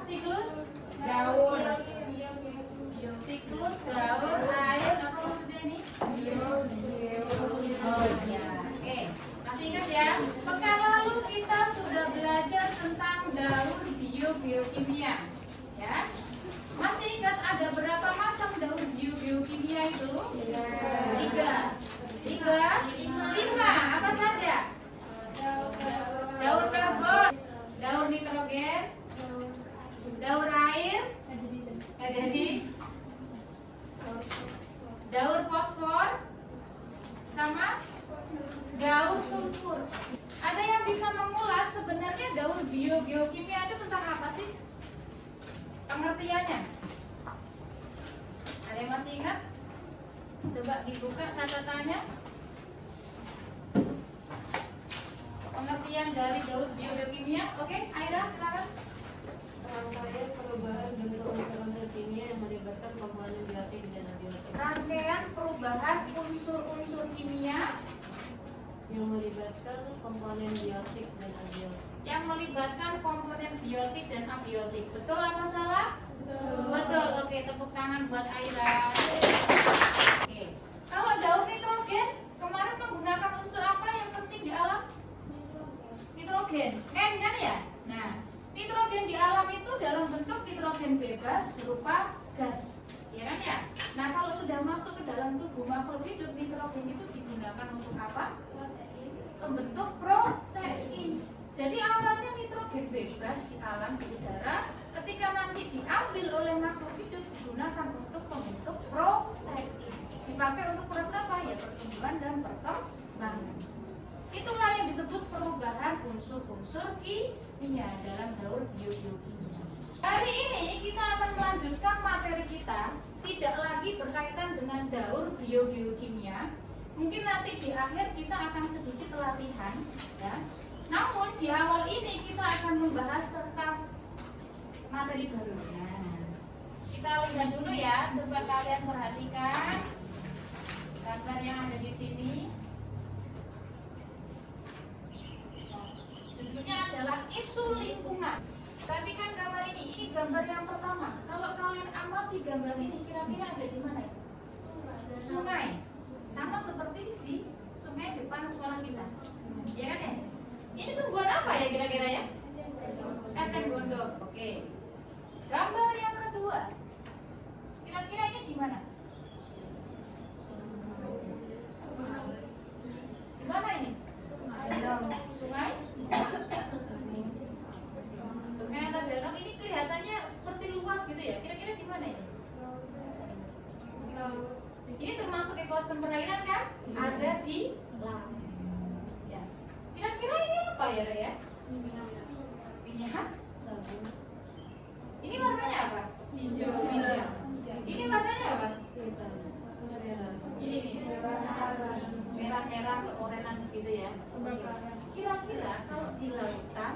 Siklus daur. Siklus daur air. Apa maksudnya ini? Oh iya. Oke. Masih ingat ya? Pekan lalu kita sudah belajar tentang daur biokimia. Ya. Masih ingat ada berapa macam daur biokimia itu? 5. Apa saja? Daur karbon, daur nitrogen, daur air, jadi daur fosfor, sama daur sulfur. Ada yang bisa mengulas sebenarnya daur biokimia itu tentang apa sih? Pengertiannya? Ada yang masih ingat? Coba dibuka catatannya. Pengertian dari daur biokimia. Oke, Aira silakan. Rangkaian perubahan bentuk unsur-unsur kimia yang melibatkan komponen biotik dan abiotik. Rangkaian perubahan unsur-unsur kimia Yang melibatkan komponen biotik dan abiotik. yang melibatkan komponen biotik dan abiotik. Betul apa salah? Betul. Oke, tepuk tangan buat Aira. Oke. Kalau daur nitrogen kemarin menggunakan unsur apa yang penting di alam? Nitrogen. N kan ya? Nah, nitrogen di alam itu dalam bentuk nitrogen bebas berupa gas. Ya kan ya? Nah, kalau sudah masuk ke dalam tubuh makhluk hidup, nitrogen itu digunakan untuk apa? Membentuk protein. Jadi awalnya nitrogen bebas di alam di udara, ketika nanti diambil oleh makhluk hidup digunakan untuk membentuk protein. Dipakai untuk proses apa? Ya pertumbuhan dan perkembangan. Itulah yang disebut perubahan unsur-unsur kimia dalam daur biokimia. Hari ini kita akan melanjutkan materi kita, tidak lagi berkaitan dengan daur biokimia. Mungkin nanti di akhir kita akan sedikit latihan, ya. Namun di awal ini kita akan membahas tentang materi baru. Nah, kita lihat dulu ya, coba kalian perhatikan gambar yang ada di sini. Judulnya adalah isu lingkungan. Perhatikan gambar ini gambar yang pertama. Kalau kalian amati gambar ini, kira-kira ada di mana? Sungai. Sama seperti di sungai depan sekolah kita. Ya kan ya? Ini tumbuhan apa ya kira-kira ya? Eceng gondok. Oke. Gambar yang kedua. Kira-kira ini di mana? Di mana ini? Sungai? Sungai atau danau ini kelihatannya seperti luas gitu ya. Kira-kira di mana ini? Ini termasuk ekosistem perairan kan? Ada di laut. Ya. Kira-kira ini apa ya, Raya? Minyak? Ini warnanya apa? Hijau. Ini warnanya apa? Ini merah-merah ke orange gitu ya. Kira-kira kalau di lautan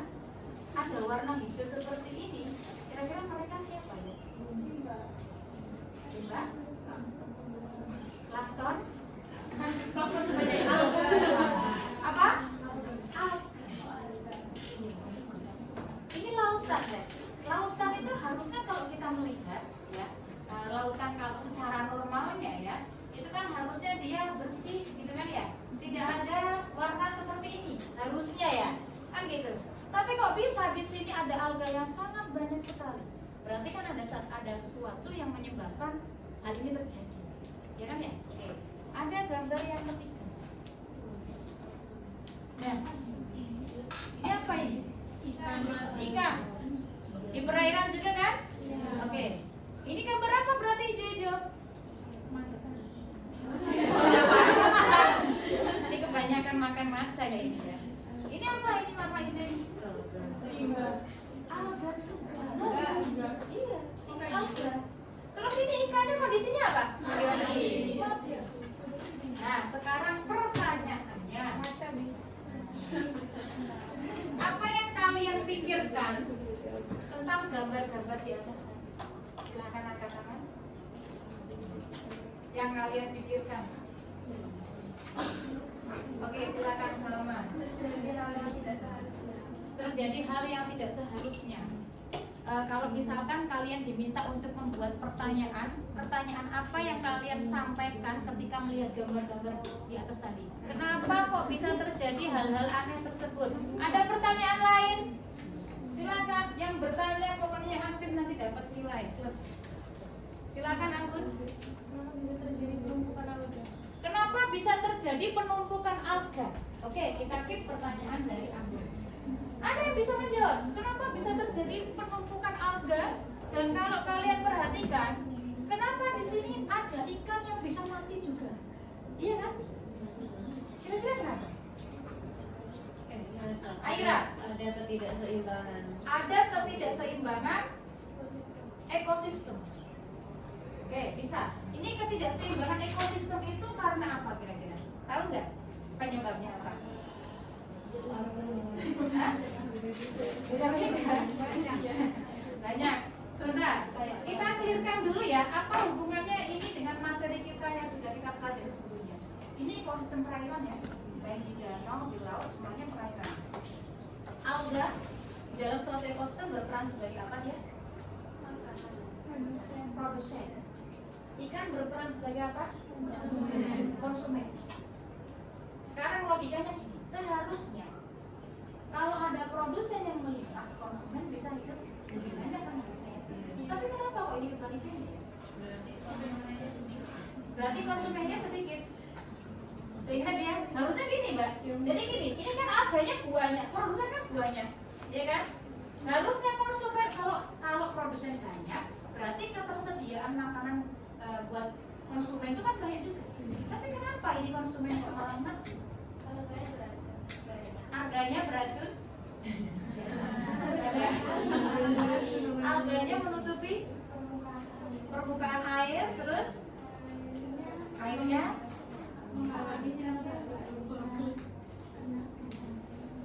ada warna hijau seperti ini, kira-kira mereka siapa ya? Limba? Plankton? Apa? Ini lautan ya. Lautan itu harusnya kalau kita melihat ya, lautan kalau secara normalnya ya, itu kan harusnya dia bersih gitu kan ya. Tidak ada warna seperti ini harusnya ya, kan gitu. Tapi kok bisa di sini ada alga yang sangat banyak sekali? Berarti kan ada sesuatu yang menyebabkan hal ini terjadi. Ya kan ya? Oke. Ada gambar yang ketiga. Nah, ini apa ini? Ikan. Di perairan juga kan? Oke. Ini gambar apa berarti hijau-hijau? Ini kebanyakan makan maca ya ini ya. Ini apa ini warna hijau? Alga juga. Iya, ini alga. Terus ini ikannya kondisinya apa? Mati. Nah, sekarang pertanyaannya, apa yang kalian pikirkan tentang gambar-gambar di atas tadi? Silakan angkat tangan. Yang kalian pikirkan. Oke, silakan Salma. Terjadi hal yang tidak seharusnya. kalau misalkan kalian diminta untuk membuat pertanyaan apa yang kalian sampaikan ketika melihat gambar-gambar di atas tadi? Kenapa kok bisa terjadi hal-hal aneh tersebut? Ada pertanyaan lain? Silakan, yang bertanya pokoknya yang aktif nanti dapat nilai plus. Silakan Anggun. Kenapa bisa terjadi penumpukan alga? Oke, kita keep pertanyaan dari Anggun. Ada yang bisa menjawab? Kenapa bisa terjadi penumpukan alga? Dan kalau kalian perhatikan, kenapa di sini ada ikan yang bisa mati juga? Iya kan? Kira-kira kenapa? Aira, ada ketidakseimbangan. ada ketidakseimbangan ekosistem. Oke, bisa. Ini ketidakseimbangan ekosistem itu karena apa kira-kira? Tahu nggak penyebabnya apa? Hah? Beda-beda. Banyak. Sebentar, kita clearkan dulu ya. Apa hubungannya ini dengan materi kita yang sudah kita pelajari sebelumnya? Ini ekosistem perairan ya. Baik di danau, di laut, semuanya perairan. Alga di dalam suatu ekosistem berperan sebagai apa dia? Produsen. Ikan berperan sebagai apa? Konsumen. Sekarang logikanya gini, seharusnya kalau ada produsen yang melimpah, konsumen bisa hidup lebih banyak kan harusnya. Tapi kenapa kok ini kebalikannya? Berarti konsumennya sedikit. Sehingga dia harusnya gini, Mbak. Jadi gini, ini kan alganya banyak, produsen kan banyak, ya kan? Harusnya konsumen kalau produsen banyak, berarti ketersediaan makanan buat konsumen itu kan banyak juga. Tapi kenapa ini konsumen kok malah mati? Harganya beracun. Alganya menutupi permukaan air, terus airnya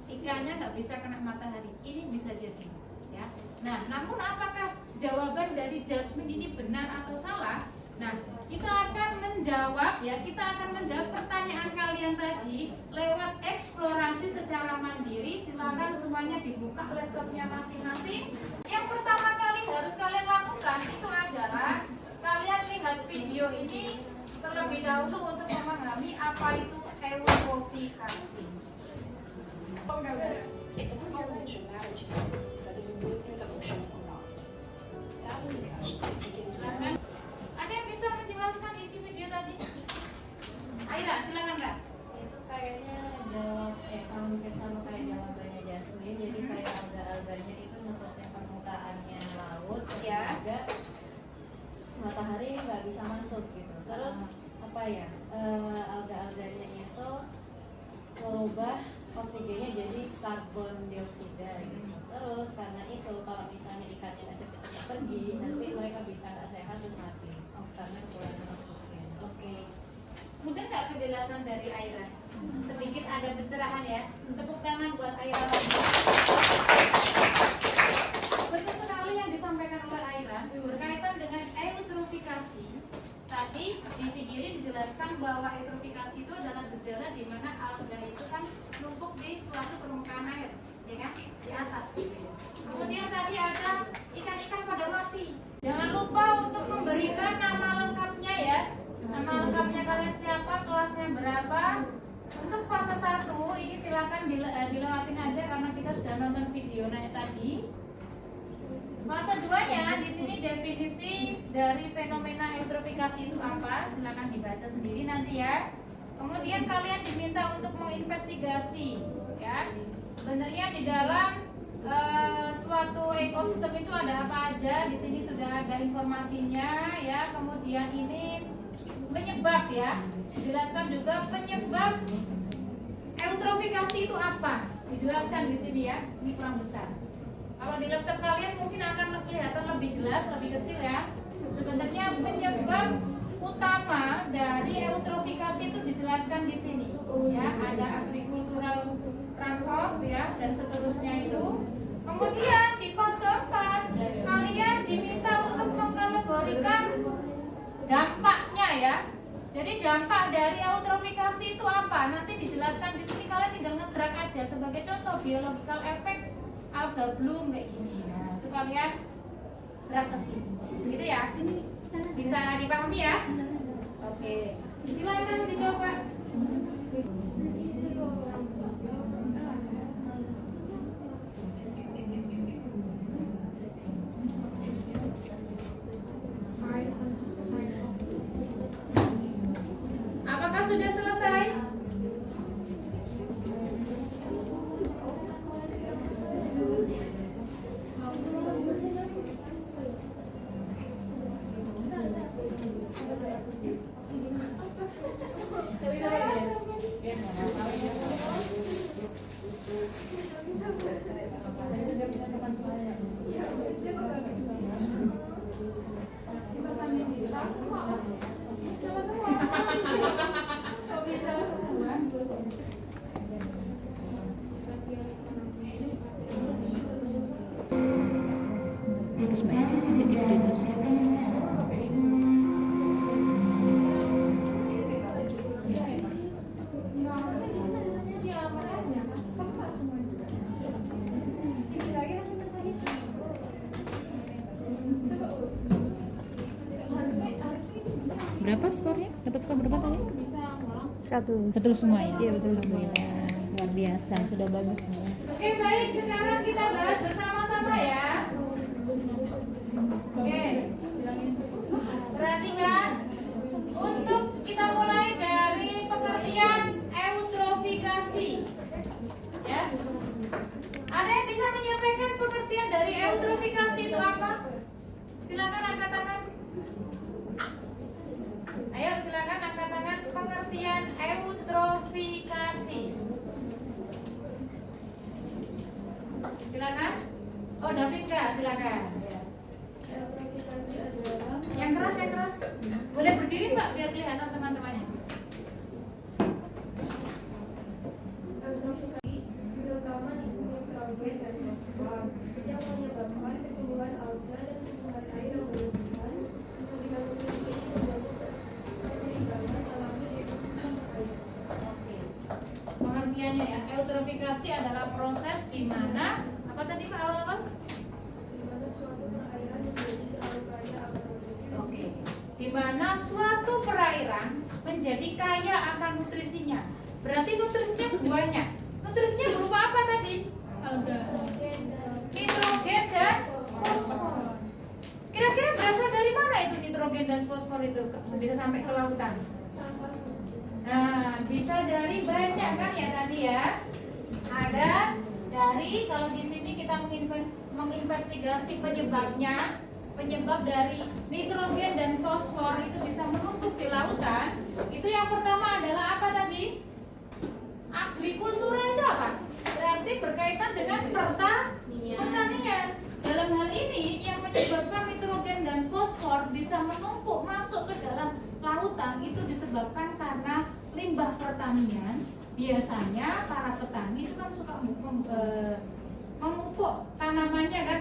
ikannya nggak bisa kena matahari. Ini bisa jadi, ya. Nah, namun apakah jawaban dari Jasmine ini benar atau salah? Nah, kita akan menjawab ya, kita akan menjawab pertanyaan kalian tadi lewat eksplorasi secara mandiri. Silakan semuanya dibuka laptopnya masing-masing. Yang pertama kali harus kalian lakukan itu adalah kalian lihat video ini terlebih dahulu untuk memahami apa itu eutrofikasi. It's a fundamental marriage whether you live near the ocean or not. That's because it begins with Ada yang bisa menjelaskan isi video tadi? Aira, silakan Kak. Itu kayaknya sama kayak jawabannya Jasmine. Jadi kayak alga-alganya itu nutupnya permukaannya laut, Ya. sehingga matahari nggak bisa masuk gitu. Terus apa ya? Alga-alganya itu merubah oksigennya jadi karbon dioksida gitu. Terus karena itu kalau misalnya ikannya nggak cepet-cepet pergi, nanti mereka bisa nggak sehat terus mati. Karena kekurangan oksigen. Oke. Mudah nggak penjelasan dari Aira? Sedikit ada pencerahan ya. Tepuk tangan buat Aira lagi. Betul sekali yang disampaikan oleh Aira berkaitan dengan eutrofikasi. Tadi di video ini dijelaskan bahwa eutrofikasi itu adalah gejala di mana alga itu kan numpuk di suatu permukaan air, ya kan? Di atas. Kemudian tadi ada ikan-ikan pada mati. Jangan lupa untuk memberikan nama lengkapnya ya. Nama lengkapnya kalian siapa, kelasnya berapa. Untuk fase 1 ini silakan dilewatin aja karena kita sudah nonton videonya tadi. Fase 2-nya di sini definisi dari fenomena eutrofikasi itu apa? Silakan dibaca sendiri nanti ya. Kemudian kalian diminta untuk menginvestigasi ya. Sebenarnya di dalam suatu ekosistem itu ada apa aja? Di sini sudah ada informasinya ya. Kemudian ini penyebab ya. Dijelaskan juga penyebab eutrofikasi itu apa? Dijelaskan di sini ya. Ini kurang besar. Kalau di laptop kalian mungkin akan kelihatan lebih jelas, lebih kecil ya. Sebenarnya penyebab utama dari eutrofikasi itu dijelaskan di sini. Ya, ada agricultural runoff ya dan seterusnya itu. Kemudian di fase 4 kalian diminta untuk mengkategorikan dampaknya ya. Jadi dampak dari eutrofikasi itu apa? Nanti dijelaskan di sini, kalian tinggal ngedrag aja sebagai contoh biological effect alga bloom kayak gini. Nah, itu kalian gerak ke sini. Gitu ya? Bisa dipahami ya? Oke. Silakan dicoba. Apakah sudah selesai? Berapa skornya? Dapat skor berapa tadi? 100. Betul semua ya? Iya, betul semua. Alhamdulillah. Luar biasa, sudah bagus nih. Oke, baik. Sekarang kita bahas bersama-sama ya. Oke. Perhatikan. Untuk kita mulai dari pengertian eutrofikasi. Ya. Ada yang bisa menyampaikan pengertian dari eutrofikasi itu apa? Silakan angkat tangan. Ayo silakan angkat tangan. Pengertian eutrofikasi. Silakan. Oh, Davinka, silakan. Yang keras, yang keras. Boleh berdiri Mbak biar kelihatan teman-temannya. Terutama di nitrogen dan fosfor yang menyebabkan pertumbuhan alga dan pertumbuhan air yang berlebihan. Ketika nutrisi ini tergabung keseimbangan alami di ekosistem air. Oke. Pengertiannya ya, eutrofikasi adalah proses di mana apa tadi Pak awal-awal? Di mana suatu perairan menjadi terlalu kaya akan nutrisi. Oke. Di mana suatu perairan menjadi kaya akan nutrisinya. Berarti nutrisinya banyak. Nutrisinya berupa apa tadi? Alga. Nitrogen dan fosfor. Kira-kira berasal dari mana itu nitrogen dan fosfor itu bisa sampai ke lautan? Nah, bisa dari banyak kan ya tadi ya. Ada dari kalau di sini kita menginvestigasi penyebabnya, penyebab dari nitrogen dan fosfor itu bisa menumpuk di lautan. Itu yang pertama adalah apa tadi? Agrikultura itu apa? Berarti berkaitan dengan pertanian. Dalam hal ini yang menyebabkan nitrogen dan fosfor bisa menumpuk masuk ke dalam lautan itu disebabkan karena limbah pertanian. Biasanya para petani itu kan suka memupuk tanamannya kan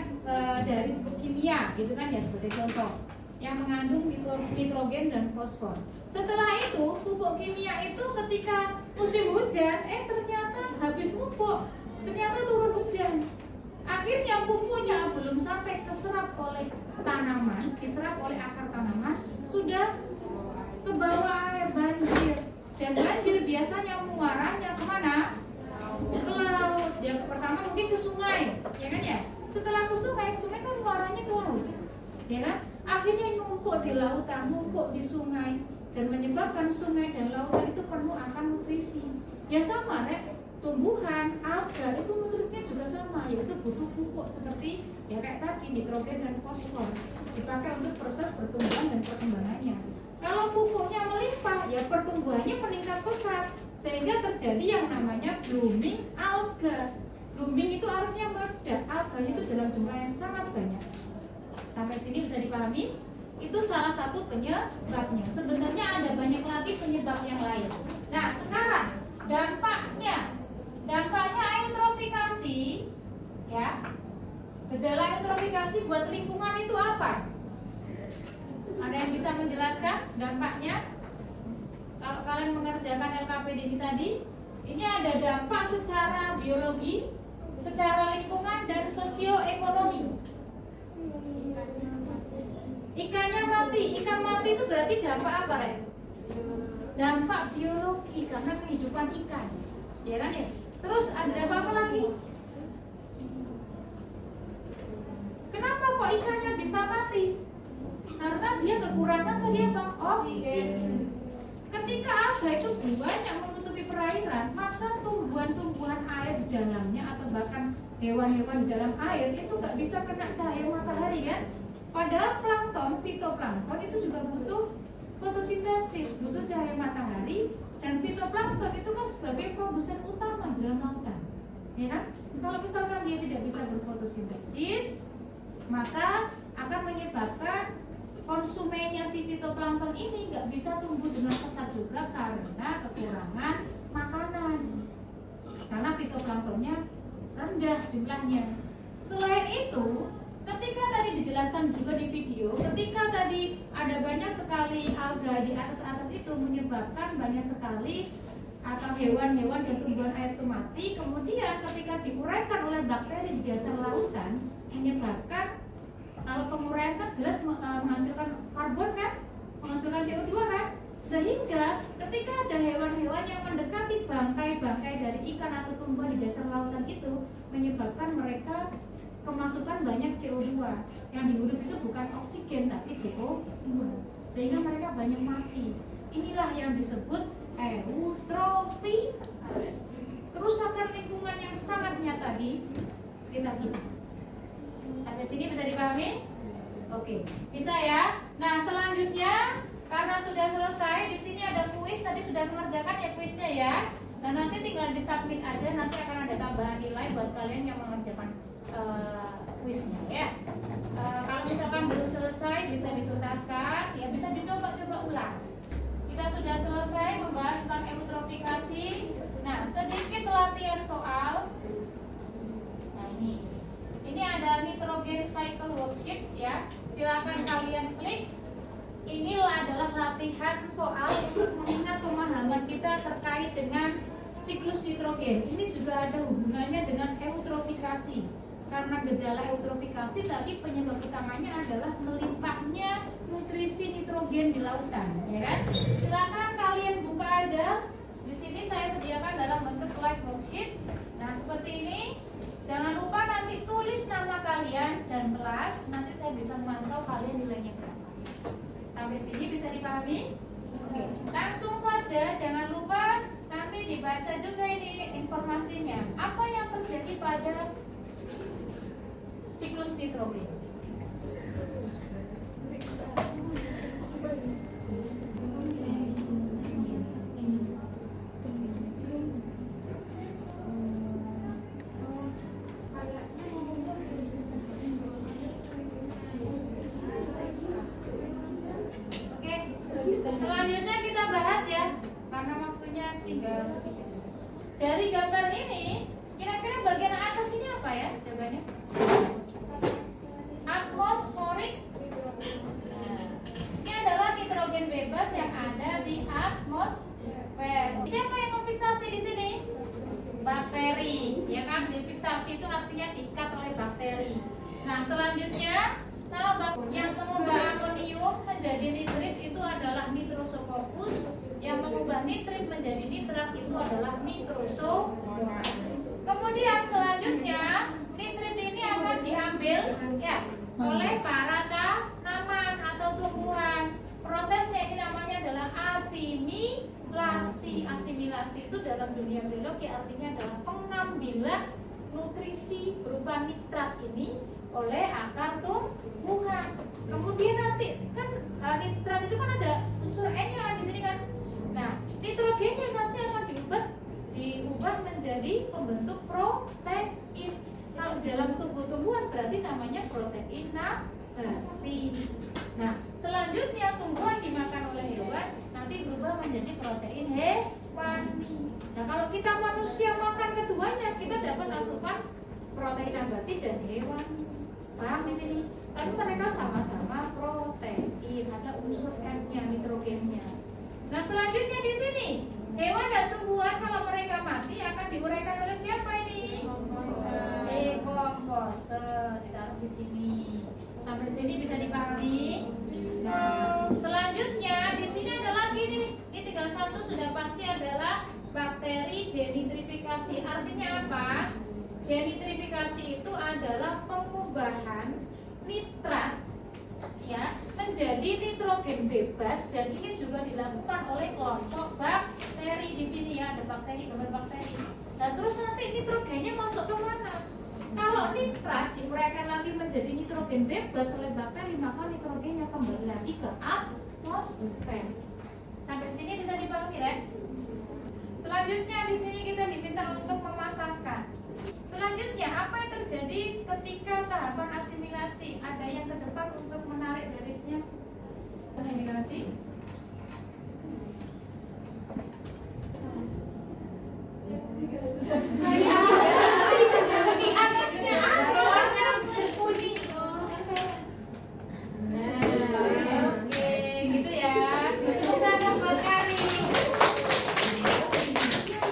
dari pupuk kimia gitu kan ya, seperti contoh yang mengandung nitrogen dan fosfor. Setelah itu pupuk kimia itu ketika musim hujan ternyata habis pupuk, ternyata turun hujan. Akhirnya pupuknya belum sampai keserap oleh tanaman, diserap oleh akar tanaman, sudah ke bawah air, banjir. Dan banjir biasanya muaranya kemana? Ke laut. Yang pertama mungkin ke sungai, ya kan ya? Setelah ke sungai, sungai kan muaranya ke laut, ya kan? Akhirnya numpuk di lautan, numpuk di sungai, dan menyebabkan sungai dan lautan itu penuh akan nutrisi. Ya sama, Rek. Tumbuhan, alga itu nutrisinya juga sama, yaitu butuh pupuk seperti ya kayak tadi nitrogen dan fosfor dipakai untuk proses pertumbuhan dan perkembangannya. Kalau pupuknya melimpah, ya pertumbuhannya meningkat pesat sehingga terjadi yang namanya blooming alga. Blooming itu artinya meledak, alganya itu dalam jumlah yang sangat banyak. Sampai sini bisa dipahami? Itu salah satu penyebabnya. Sebenarnya ada banyak lagi penyebab yang lain. Nah, sekarang dampaknya eutrofikasi, ya. Gejala eutrofikasi buat lingkungan itu apa? Ada yang bisa menjelaskan dampaknya? Kalau kalian mengerjakan LKPD ini tadi, ini ada dampak secara biologi, secara lingkungan dan sosioekonomi. Ikannya mati. Ikan mati itu berarti dampak apa, Rek? Dampak biologi karena kehidupan ikan. Ya kan ya? Terus ada dampak apa lagi? Kenapa kok ikannya bisa mati? Karena dia kekurangan tadi apa? Oksigen. Ketika alga itu banyak menutupi perairan, maka tumbuhan-tumbuhan air di dalamnya atau bahkan hewan-hewan di dalam air itu nggak bisa kena cahaya matahari kan? Padahal plankton, fitoplankton itu juga butuh fotosintesis, butuh cahaya matahari, dan fitoplankton itu kan sebagai produsen utama di dalam lautan, ya kan? Kalau misalkan dia tidak bisa berfotosintesis, maka akan menyebabkan konsumennya si fitoplankton ini nggak bisa tumbuh dengan pesat juga karena kekurangan makanan. Karena fitoplanktonnya rendah jumlahnya. Selain itu, ketika tadi dijelaskan juga di video, ketika tadi ada banyak sekali alga di atas itu menyebabkan banyak sekali atau hewan-hewan dan tumbuhan air itu mati. Kemudian ketika diuraikan oleh bakteri di dasar lautan menyebabkan, kalau penguraian kan jelas menghasilkan karbon kan, menghasilkan CO2 kan, sehingga ketika ada hewan-hewan yang mendekati bangkai-bangkai dari ikan atau tumbuhan di dasar lautan itu menyebabkan mereka kemasukan banyak CO2. Yang dihirup itu bukan oksigen tapi CO2, sehingga mereka banyak mati. Inilah yang disebut eutrofiasi, kerusakan lingkungan yang sangat nyata di sekitar kita. Sampai sini bisa dipahami? Oke, bisa ya. Nah, selanjutnya karena sudah selesai, di sini ada kuis. Tadi sudah mengerjakan ya kuisnya ya. Nah, nanti tinggal disubmit aja. Nanti akan ada tambahan nilai buat kalian yang mengerjakan kuisnya ya. Kalau misalkan belum selesai bisa dituntaskan, ya bisa dicoba-coba ulang. Kita sudah selesai membahas tentang eutrofikasi. Nah, sedikit latihan soal. Nah, ini ada nitrogen cycle worksheet ya. Silakan kalian klik. Ini adalah latihan soal untuk mengingat pemahaman kita terkait dengan siklus nitrogen. Ini juga ada hubungannya dengan eutrofikasi. Karena gejala eutrofikasi tadi penyebab utamanya adalah melimpahnya nutrisi nitrogen di lautan, ya kan? Silakan kalian buka aja. Di sini saya sediakan dalam bentuk live worksheet. Nah, seperti ini. Jangan lupa nanti tulis nama kalian dan kelas, nanti saya bisa memantau kalian nilainya berapa. Sampai sini bisa dipahami? Oke. Langsung saja, jangan lupa nanti dibaca juga ini informasinya. Apa yang terjadi pada siklus nitrogen? Selanjutnya kita bahas ya, karena waktunya tinggal sedikit. Dari gambar ini, kira-kira bagian atas ini apa ya jawabannya? Atmosferik. Ini adalah nitrogen bebas yang ada di atmosfer. Siapa yang memfiksasi di sini? Bakteri, ya kan? Difiksasi itu artinya diikat oleh bakteri. Nah, selanjutnya yang mengubah amonium menjadi nitrit itu adalah nitrosococcus. Yang mengubah nitrit menjadi nitrat itu adalah nitrosomonas. Kemudian selanjutnya nitrit ini akan diambil ya oleh para tanaman atau tumbuhan. Prosesnya ini namanya adalah asimilasi. Asimilasi itu dalam dunia biologi artinya adalah pengambilan nutrisi berupa nitrat ini oleh akar tumbuhan. Kemudian nanti kan nitrat itu kan ada unsur N-nya di sini kan. Nah, nitrogennya nanti akan diubah menjadi pembentuk protein. Kalau dalam tubuh tumbuhan berarti namanya protein nabati. Nah, selanjutnya tumbuhan dimakan oleh hewan nanti berubah menjadi protein hewani. Nah, kalau kita manusia makan keduanya, kita dapat asupan protein nabati dan hewani. Paham di sini? Tapi mereka sama-sama protein, ada unsur N-nya, nitrogennya. Nah, selanjutnya di sini hewan dan tumbuhan kalau mereka mati akan diuraikan oleh siapa ini? Dekompose. Ditaruh di sini. Sampai sini bisa dipahami? Selanjutnya di sini ada lagi nih. Ini tinggal satu sudah pasti adalah bakteri denitrifikasi. Artinya apa? Denitrifikasi itu adalah pengubahan nitrat ya menjadi nitrogen bebas, dan ini juga dilakukan oleh kelompok bakteri. Di sini ya ada bakteri, gambar bakteri. Nah terus nanti nitrogennya masuk ke mana? Kalau nitrat diuraikan lagi menjadi nitrogen bebas oleh bakteri, maka nitrogennya kembali lagi ke atmosfer. Sampai sini bisa dipahami, Ren? Selanjutnya di sini kita diminta untuk memasangkan. Selanjutnya apa yang terjadi ketika tahapan asimilasi? Ada yang ke depan untuk menarik garisnya. Asimilasi. Oke, gitu ya. Kita buat kali.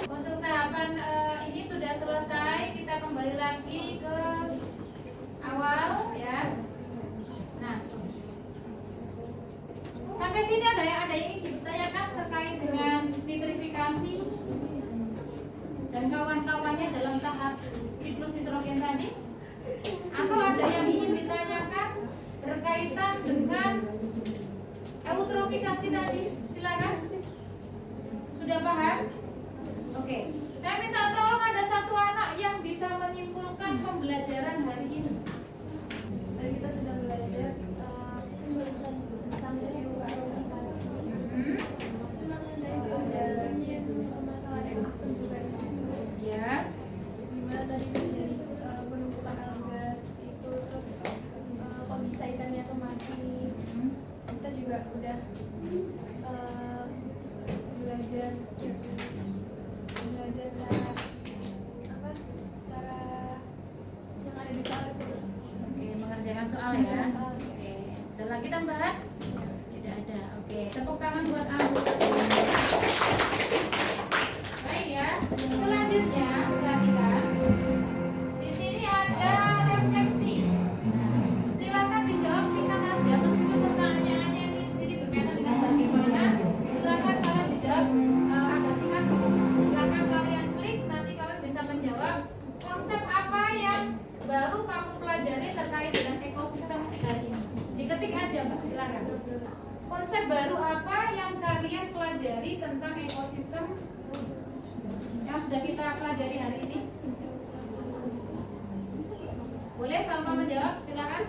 Untuk tahapan ini sudah selesai. Kita kembali lagi ke awal ya. Nah, sampai sini ada yang ingin ditanyakan terkait dengan nitrifikasi dan kawan-kawannya dalam tahap siklus nitrogen tadi? Atau ada yang ingin ditanyakan berkaitan dengan eutrofikasi tadi? Silakan. Sudah paham? Oke. Saya minta tolong ada satu anak yang bisa menyimpulkan pembelajaran hari ini. Tadi kita sudah belajar tentang eutrofikasi. Sebenarnya ada permasalahan ekosistem juga di situ. Ya. Gimana tadi terjadi penumpukan alga itu, terus kok bisa ikannya tuh mati. Kita juga udah belajar cara yang ada di soal itu. Oke, mengerjakan soal ya. Oke. Ada lagi tambahan? Tidak ada. Oke, tepuk tangan buat Abu. Baik ya. Selanjutnya perhatikan. Di sini ada refleksi. Nah, silakan dijawab singkat aja meskipun pertanyaannya di sini berkaitan dengan bagaimana. Silakan kalian dijawab agak singkat. Silakan kalian klik, nanti kalian bisa menjawab konsep apa yang baru kamu pelajari terkait dengan ekosistem hari ini. Diketik aja Mbak, silakan. Konsep baru apa yang kalian pelajari tentang ekosistem yang sudah kita pelajari hari ini? Boleh Salma menjawab, silakan.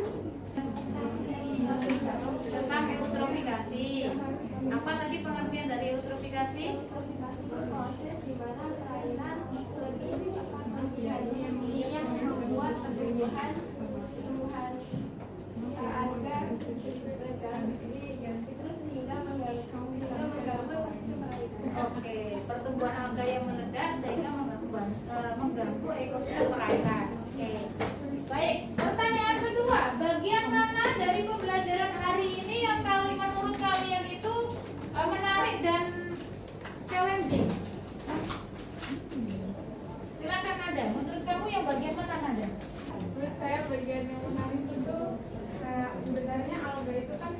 Tentang eutrofikasi. Apa tadi pengertian dari eutrofikasi? Eutrofikasi itu proses di mana cairan lebih yang membuat pertumbuhan alga terus sehingga mengganggu ekosistem perairan. Oke, pertumbuhan alga yang meledak sehingga mengganggu ekosistem perairan. Oke. Baik, pertanyaan kedua, bagian mana dari pembelajaran hari ini yang menurut kalian itu menarik dan challenging? Silakan Nada. Menurut kamu yang bagian mana Nada? Menurut saya bagian yang menarik itu sebenarnya alga itu kan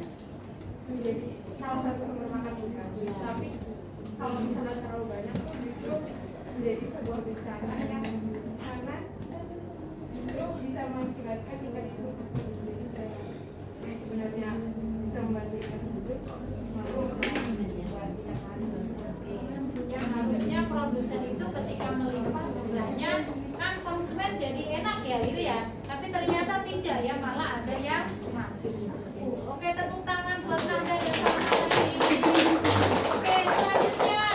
menjadi salah satu sumber makan ikan. Tapi kalau misalnya terlalu banyak itu justru menjadi sebuah bencana yang karena justru bisa mengakibatkan ikan itu yang sebenarnya bisa membantu ikan hidup malah membuat ikan mati. Yang harusnya produsen itu ketika melimpah jumlahnya kan konsumen jadi enak ya gitu ya, tapi ternyata tidak ya, malah ada yang mati seperti itu. Oke, tepuk tangan buat Nanda dan Salma tadi. Oke, selanjutnya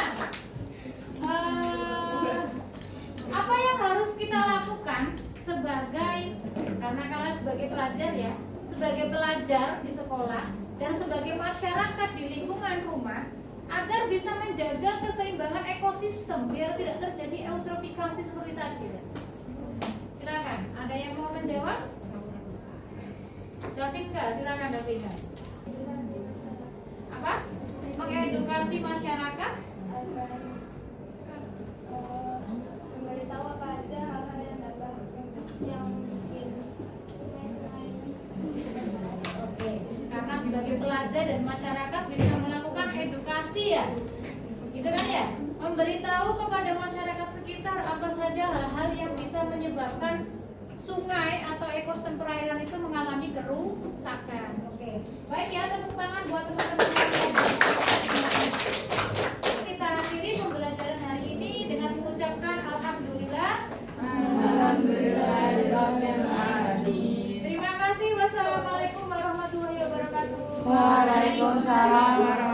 apa yang harus kita lakukan sebagai, karena kalian sebagai pelajar ya, sebagai pelajar di sekolah dan sebagai masyarakat di lingkungan rumah, agar bisa menjaga keseimbangan ekosistem biar tidak terjadi eutrofikasi seperti tadi. Silakan, ada yang mau menjawab? Davinka, silakan Davinka. Apa? Mengedukasi masyarakat? Memberitahu apa aja hal-hal yang dapat yang mungkin Oke, karena sebagai sebagai pelajar dan masyarakat bisa melakukan edukasi ya, gitu kan ya, memberitahu kepada masyarakat sekitar apa saja hal-hal yang bisa menyebabkan sungai atau ekosistem perairan itu mengalami kerusakan. Oke, baik ya, tepuk tangan buat teman-teman. Kita akhiri pembelajaran hari ini dengan mengucapkan alhamdulillah. Terima kasih. Wassalamualaikum warahmatullahi wabarakatuh. Waalaikumsalam warahmatullahi